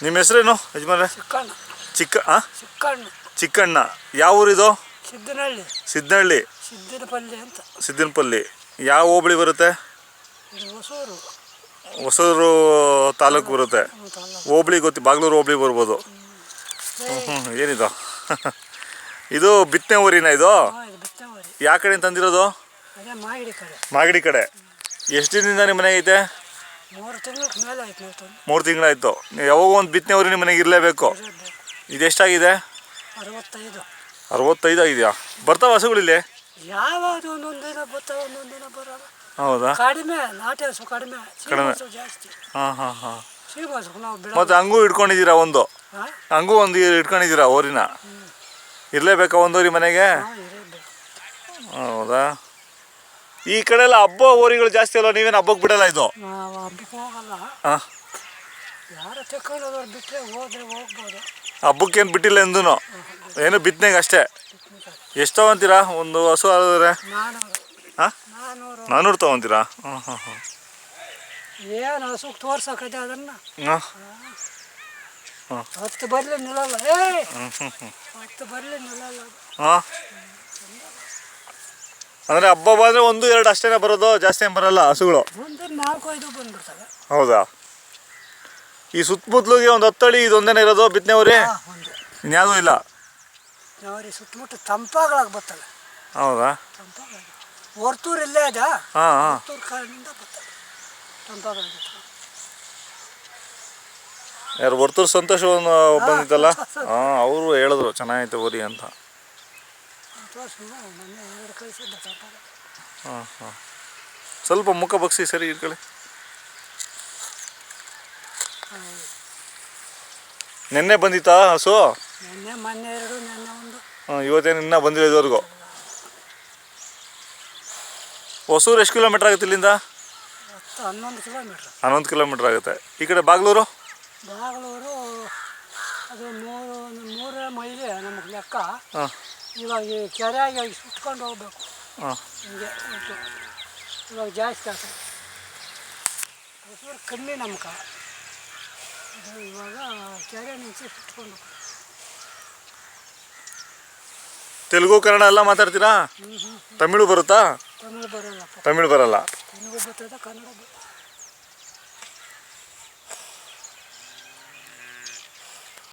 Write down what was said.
ನಿಮ್ಮ ಹೆಸರೇನು ಯಜಮಾನ್ರೆ? ಚಿಕ್ಕಣ್ಣ. ಚಿಕ್ಕಣ್ಣ. ಚಿಕ್ಕಣ್ಣ. ಯಾವ ಊರಿದು? ಸಿದ್ದನಹಳ್ಳಿ. ಸಿದ್ದನಹಳ್ಳಿ. ಸಿದ್ದನಪಲ್ಲಿ ಅಂತ. ಸಿದ್ದನಪಲ್ಲಿ. ಯಾವ ಹೋಬಳಿ ಬರುತ್ತೆ? ಹೊಸೂರು. ಹೊಸೂರು ತಾಲೂಕು ಬರುತ್ತೆ. ಹೋಬಳಿ ಗೊತ್ತಿ, ಬಾಗ್ಲೂರು ಹೋಬಳಿ ಬರ್ಬೋದು. ಏನಿದು? ಇದು ಬಿತ್ತನೆ ಊರಿನ ಇದು? ಯಾವ ಕಡೆ ತಂದಿರೋದು? ಮಾಗಡಿ ಕಡೆ. ಎಷ್ಟು ದಿನದಿಂದ ನಿಮ್ಮ ಮನೆಗೆ ಐತೆ? 3 ತಿಂಗಳ ಮೇಲೆ ಆಯ್ತು. 3 ತಿಂಗಳಾಯ್ತು. ನೀವು ಯಾವಾಗ ಒಂದು ಬಿತ್ತನೆ ಊರಿ ನಿಮ್ಮ ಮನೆಗೆ ಇರಲೇಬೇಕು. ಇದೆಷ್ಟಾಗಿದೆ? 65. 65 ಆಗಿದೆಯಾ? ಬರ್ತಾವ ಹಸುಗಳಿಲ್ಲಿ? ಯಾವುದು ಒಂದೊಂದು ದಿನ ಬರ್ತಾವೆ, ಒಂದೊಂದು ದಿನ ಬರಲ್ಲ. ಹೌದಾ? ಕಡಿಮೆ, ನಾಟಿ ಹಸು ಕಡಿಮೆ, ಜಾಸ್ತಿ. ಹಾಂ. ನಾವು ಮತ್ತು ಹಂಗೂ ಇಟ್ಕೊಂಡಿದ್ದೀರಾ ಒಂದು? ಹಂಗೂ ಒಂದು ಇಟ್ಕೊಂಡಿದ್ದೀರಾ ಊರಿನ? ಇರಲೇಬೇಕಾ ಒಂದು ಊರಿ ಮನೆಗೆ? ಹೌದಾ? ಈ ಕಡೆ ಎಲ್ಲ ಹಬ್ಬ ಊರಿಗಳು ಜಾಸ್ತಿ ಅಲ್ವ? ನೀವೇನು ಹಬ್ಬಕ್ಕೆ ಬಿಡಲ್ಲ ಇದು? ನಾವು ಹಬ್ಬಕ್ಕೆ ಹೋಗಲ್ಲ. ಯಾರು ತಗೊಂಡೋದವ್ರು ಬಿಟ್ಟರೆ ಹೋದ್ರೆ ಹೋಗ್ಬೋದು. ಹಬ್ಬಕ್ಕೇನು ಬಿಟ್ಟಿಲ್ಲ ಎಂದೂ? ಏನು ಬಿತ್ತನೆಗೆ ಅಷ್ಟೇ? ಎಷ್ಟು ತೊಗೊತೀರಾ ಒಂದು ಹಸು ಆದ್ರೆ? 400 ತೊಗೊತೀರಾ? ಹಾಂ. ಏನು ಹಸುಕ್ಕೆ ತೋರ್ಸಕೈತೆ ಅದನ್ನು? 10 ಬರಲಿ ನಿಲ್ಲಲ್ಲ. 10 ಬರಲಿ ನಿಲ್ಲಲ್ಲ. ಹಾಂ. ಅಂದರೆ ಹಬ್ಬ ಬಂದರೆ 1-2 ಅಷ್ಟೇ ಬರೋದು, ಜಾಸ್ತಿ ಏನು ಬರಲ್ಲ ಹಸುಗಳು? 4-5 ಬಂದ್ಬಿಡ್ತವೆ. ಹೌದಾ? ಈ ಸುತ್ತಮುತ್ತಲಿಗೆ ಒಂದು 10 ಹಳ್ಳಿ ಇದೊಂದೇನೆ ಇರೋದು ಬಿತ್ತನೆ ಊರಿ? ಇನ್ಯಾವುದೂ ಇಲ್ಲ? ಸುತ್ತಮುತ್ತ ತಂಪಾಗಳಾಗಿ ಬರ್ತವೆ. ಹೌದಾ? ಹೊರ್ತೂರು ಇಲ್ಲೇ ಅದ. ಹೊರ್ತೂರು ಕಾರಣದಿಂದ ಬರ್ತವೆ ತಂಪಾಗಳಾಗಿ. ಯಾರು ವರ್ತೂರು ಸಂತೋಷ ಬಂದಿತ್ತಲ್ಲ, ಅವರು ಹೇಳಿದ್ರು ಚೆನ್ನಾಗೈತೆ ಊರಿ ಅಂತ. ಹಾಂ. ಸ್ವಲ್ಪ ಮುಖ ಬಗ್ಸಿ ಸರಿ ಇಟ್ಕೊಳ್ಳಿ. ನೆನ್ನೆ ಬಂದಿತ್ತಾ ಹಸು? ಮೊನ್ನೆ 2, ನೆನ್ನೆ 1. ಇವತ್ತೇನು ಇನ್ನೂ ಬಂದಿಲ್ಲ ಇದುವರೆಗೂ? ಹೊಸೂರು ಎಷ್ಟು ಕಿಲೋಮೀಟ್ರ್ ಆಗುತ್ತೆ ಇಲ್ಲಿಂದ? 11 ಕಿಲೋಮೀಟ್ರ್. 11 ಕಿಲೋಮೀಟ್ರ್ ಆಗುತ್ತೆ. ಈ ಕಡೆ ಬಾಗ್ಲೂರು ಅದು 3 ಮೈಲಿ ನಮಗೆ ಲೆಕ್ಕ. ಇವಾಗ ಈ ಕೆರೆಯಾಗಿ ಸುತ್ಕೊಂಡು ಹೋಗ್ಬೇಕು. ಹಿಂಗೆ ಇವಾಗ ಜಾಸ್ತಿ ಆಗ್ತದೆ. ಹೊಸೂರು ಕಮ್ಮಿ ನಮ್ಗೆ. ಇದು ಇವಾಗ ಕೆರೆ ನಿಂಚೆ ಸುತ್ಕೊಂಡು ಹೋಗ್ಬೇಕು. ತೆಲುಗು ಕನ್ನಡ ಎಲ್ಲ ಮಾತಾಡ್ತೀರಾ? ತಮಿಳು ಬರುತ್ತಾ? ತಮಿಳು ಬರಲ್ಲ. ತಮಿಳು ಬರಲ್ಲ. ತೆಲುಗು ಬರ್ತದೆ, ಕನ್ನಡ ಬರ್ತದೆ.